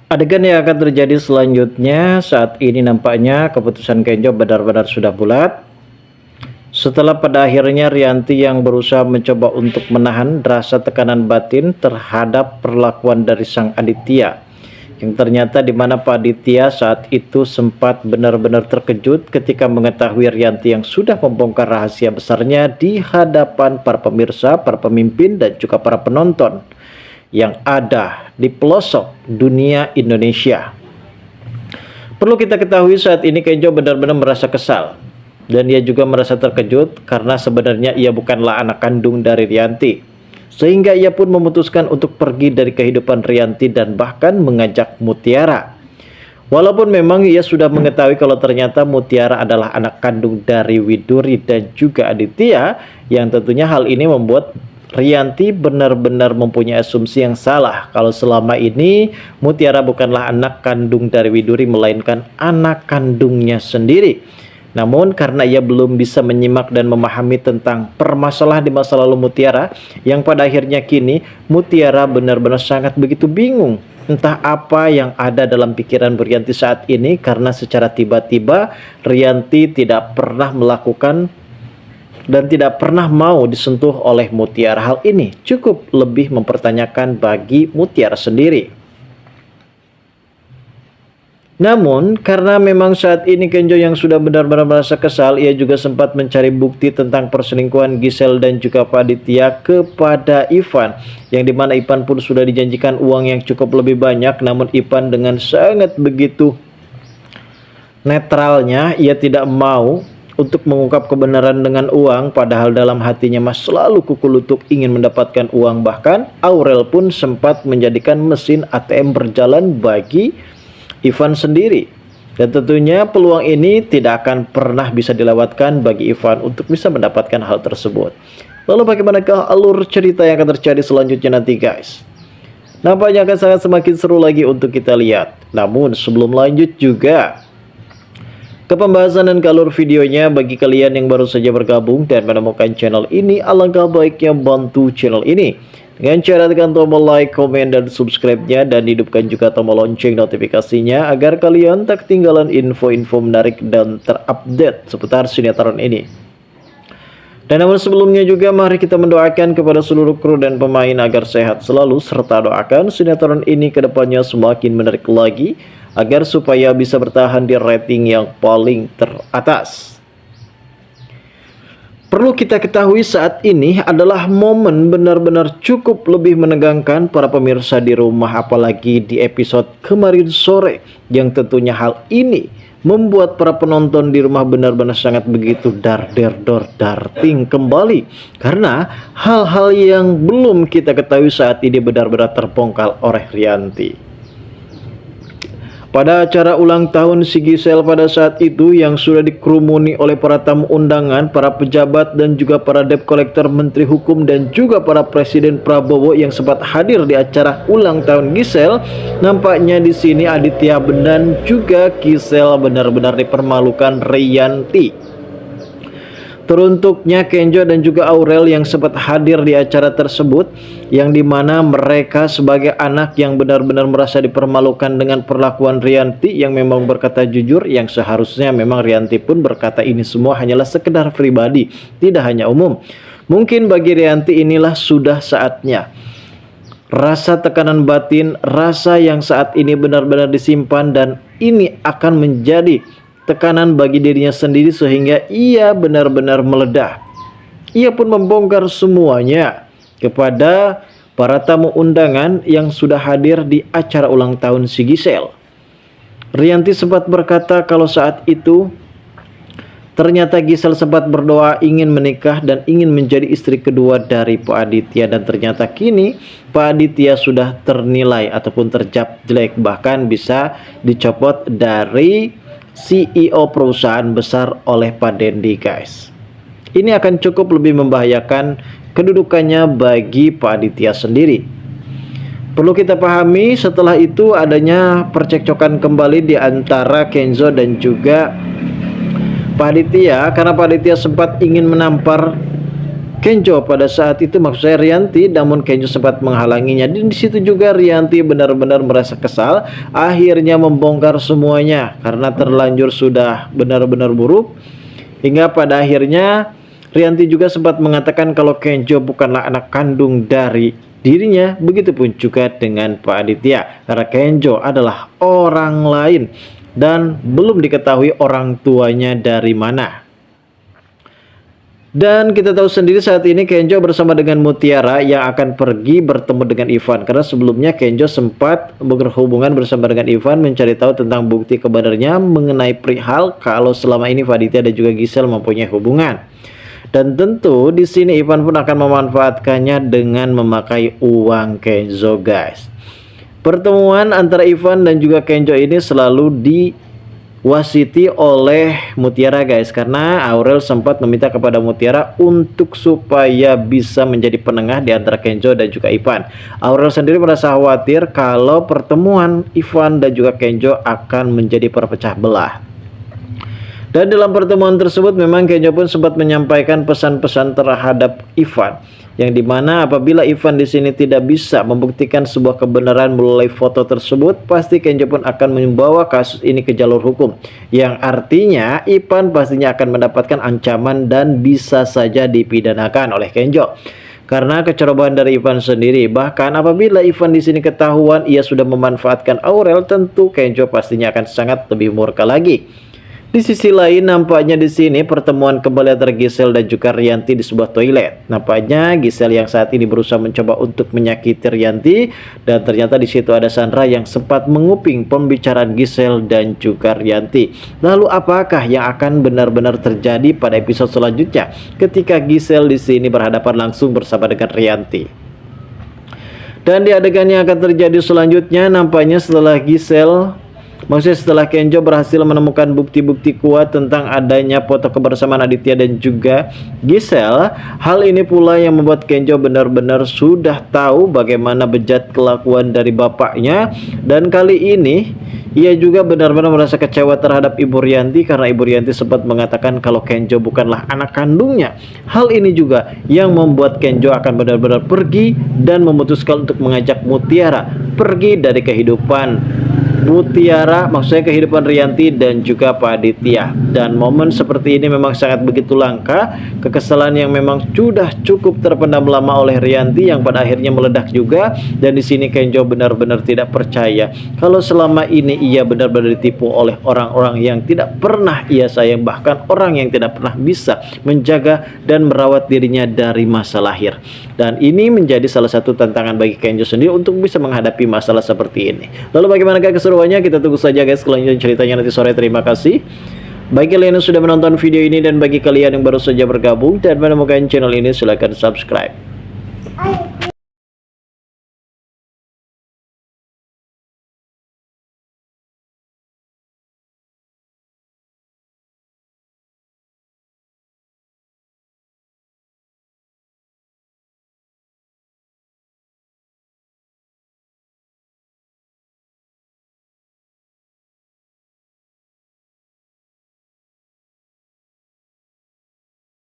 Adegan yang akan terjadi selanjutnya saat ini nampaknya keputusan Kenjo benar-benar sudah bulat. Setelah pada akhirnya Rianti yang berusaha mencoba untuk menahan rasa tekanan batin terhadap perlakuan dari sang Aditya. Yang ternyata di mana Pak Aditya saat itu sempat benar-benar terkejut ketika mengetahui Rianti yang sudah membongkar rahasia besarnya di hadapan para pemirsa, para pemimpin dan juga para penonton yang ada di pelosok dunia Indonesia. Perlu kita ketahui saat ini Kenjo benar-benar merasa kesal dan ia juga merasa terkejut karena sebenarnya ia bukanlah anak kandung dari Rianti, sehingga ia pun memutuskan untuk pergi dari kehidupan Rianti dan bahkan mengajak Mutiara. Walaupun memang ia sudah mengetahui kalau ternyata Mutiara adalah anak kandung dari Widuri dan juga Aditya, yang tentunya hal ini membuat Rianti benar-benar mempunyai asumsi yang salah kalau selama ini Mutiara bukanlah anak kandung dari Widuri melainkan anak kandungnya sendiri. Namun karena ia belum bisa menyimak dan memahami tentang permasalahan di masa lalu Mutiara, yang pada akhirnya kini Mutiara benar-benar sangat begitu bingung entah apa yang ada dalam pikiran Rianti saat ini, karena secara tiba-tiba Rianti tidak pernah melakukan dan tidak pernah mau disentuh oleh Mutiara. Hal ini cukup lebih mempertanyakan bagi Mutiara sendiri. Namun karena memang saat ini Kenjo yang sudah benar-benar merasa kesal, ia juga sempat mencari bukti tentang perselingkuhan Gisel dan juga Pak Aditya kepada Ivan, yang dimana Ivan pun sudah dijanjikan uang yang cukup lebih banyak. Namun Ivan dengan sangat begitu netralnya, ia tidak mau untuk mengungkap kebenaran dengan uang, padahal dalam hatinya Mas selalu kuku lutut ingin mendapatkan uang. Bahkan Aurel pun sempat menjadikan mesin ATM berjalan bagi Ivan sendiri. Dan tentunya peluang ini tidak akan pernah bisa dilewatkan bagi Ivan untuk bisa mendapatkan hal tersebut. Lalu bagaimanakah alur cerita yang akan terjadi selanjutnya nanti guys? Nampaknya akan sangat semakin seru lagi untuk kita lihat. Namun sebelum lanjut juga ke pembahasan dan ke alur videonya, bagi kalian yang baru saja bergabung dan menemukan channel ini, alangkah baiknya bantu channel ini dengan cara tekan tombol like, komen, dan subscribe-nya, dan hidupkan juga tombol lonceng notifikasinya agar kalian tak ketinggalan info-info menarik dan terupdate seputar sinetron ini. Dan namun sebelumnya juga mari kita mendoakan kepada seluruh kru dan pemain agar sehat selalu, serta doakan sinetron ini ke depannya semakin menarik lagi agar supaya bisa bertahan di rating yang paling teratas. Perlu kita ketahui saat ini adalah momen benar-benar cukup lebih menegangkan para pemirsa di rumah, apalagi di episode kemarin sore, yang tentunya hal ini membuat para penonton di rumah benar-benar sangat begitu darting kembali, karena hal-hal yang belum kita ketahui saat ini benar-benar terbongkar oleh Rianti. Pada acara ulang tahun si Gisel pada saat itu, yang sudah dikerumuni oleh para tamu undangan, para pejabat dan juga para debt collector, menteri hukum dan juga para presiden Prabowo yang sempat hadir di acara ulang tahun Gisel, nampaknya di sini Aditya dan juga Gisel benar-benar dipermalukan Rianti. Teruntuknya Kenjo dan juga Aurel yang sempat hadir di acara tersebut, yang dimana mereka sebagai anak yang benar-benar merasa dipermalukan dengan perlakuan Rianti yang memang berkata jujur, yang seharusnya memang Rianti pun berkata ini semua hanyalah sekedar pribadi, tidak hanya umum. Mungkin bagi Rianti inilah sudah saatnya rasa tekanan batin, rasa yang saat ini benar-benar disimpan, dan ini akan menjadi tekanan bagi dirinya sendiri sehingga ia benar-benar meledak. Ia pun membongkar semuanya kepada para tamu undangan yang sudah hadir di acara ulang tahun si Gisel. Rianti sempat berkata kalau saat itu ternyata Gisel sempat berdoa ingin menikah dan ingin menjadi istri kedua dari Pak Aditya, dan ternyata kini Pak Aditya sudah ternilai ataupun tercap jelek, bahkan bisa dicopot dari CEO perusahaan besar oleh Pak Dendi guys. Ini akan cukup lebih membahayakan kedudukannya bagi Pak Aditya sendiri. Perlu kita pahami setelah itu adanya percekcokan kembali di antara Kenzo dan juga Pak Aditya, karena Pak Aditya sempat ingin menampar Kenjo pada saat itu, maksud saya Rianti, namun Kenjo sempat menghalanginya. Dan di situ juga Rianti benar-benar merasa kesal, akhirnya membongkar semuanya karena terlanjur sudah benar-benar buruk. Hingga pada akhirnya Rianti juga sempat mengatakan kalau Kenjo bukanlah anak kandung dari dirinya, begitupun juga dengan Pak Aditya, karena Kenjo adalah orang lain dan belum diketahui orang tuanya dari mana. Dan kita tahu sendiri saat ini Kenjo bersama dengan Mutiara yang akan pergi bertemu dengan Ivan, karena sebelumnya Kenjo sempat berhubungan bersama dengan Ivan mencari tahu tentang bukti kebenarannya mengenai perihal kalau selama ini Aditya dan juga Gisel mempunyai hubungan. Dan tentu di sini Ivan pun akan memanfaatkannya dengan memakai uang Kenzo, guys. Pertemuan antara Ivan dan juga Kenjo ini selalu diwasiti oleh Mutiara, guys, karena Aurel sempat meminta kepada Mutiara untuk supaya bisa menjadi penengah di antara Kenjo dan juga Ivan. Aurel sendiri merasa khawatir kalau pertemuan Ivan dan juga Kenjo akan menjadi perpecah belah. Dan dalam pertemuan tersebut memang Kenjo pun sempat menyampaikan pesan-pesan terhadap Ivan, yang dimana apabila Ivan di sini tidak bisa membuktikan sebuah kebenaran melalui foto tersebut, pasti Kenjo pun akan membawa kasus ini ke jalur hukum, yang artinya Ivan pastinya akan mendapatkan ancaman dan bisa saja dipidanakan oleh Kenjo karena kecerobohan dari Ivan sendiri. Bahkan apabila Ivan di sini ketahuan ia sudah memanfaatkan Aurel, tentu Kenjo pastinya akan sangat lebih murka lagi. Di sisi lain, nampaknya di sini pertemuan kembali antara Gisel dan juga Rianti di sebuah toilet. Nampaknya Gisel yang saat ini berusaha mencoba untuk menyakiti Rianti, dan ternyata di situ ada Sandra yang sempat menguping pembicaraan Gisel dan juga Rianti. Lalu apakah yang akan benar-benar terjadi pada episode selanjutnya ketika Gisel di sini berhadapan langsung bersama dengan Rianti? Dan di adegan yang akan terjadi selanjutnya, nampaknya setelah setelah Kenjo berhasil menemukan bukti-bukti kuat tentang adanya foto kebersamaan Aditya dan juga Gisel, hal ini pula yang membuat Kenjo benar-benar sudah tahu bagaimana bejat kelakuan dari bapaknya. Dan kali ini ia juga benar-benar merasa kecewa terhadap Ibu Rianti karena Ibu Rianti sempat mengatakan kalau Kenjo bukanlah anak kandungnya. Hal ini juga yang membuat Kenjo akan benar-benar pergi dan memutuskan untuk mengajak Mutiara pergi dari kehidupan Mutiara, maksudnya kehidupan Rianti dan juga Pak Aditya. Dan momen seperti ini memang sangat begitu langka. Kekesalan yang memang sudah cukup terpendam lama oleh Rianti yang pada akhirnya meledak juga. Dan di sini Kenjo benar-benar tidak percaya kalau selama ini ia benar-benar ditipu oleh orang-orang yang tidak pernah ia sayang, bahkan orang yang tidak pernah bisa menjaga dan merawat dirinya dari masa lahir. Dan ini menjadi salah satu tantangan bagi Kenjo sendiri untuk bisa menghadapi masalah seperti ini. Lalu bagaimana keseruannya? Kita tunggu saja, guys, kelanjutan ceritanya nanti sore. Terima kasih bagi kalian yang sudah menonton video ini, dan bagi kalian yang baru saja bergabung dan menemukan channel ini, silahkan subscribe.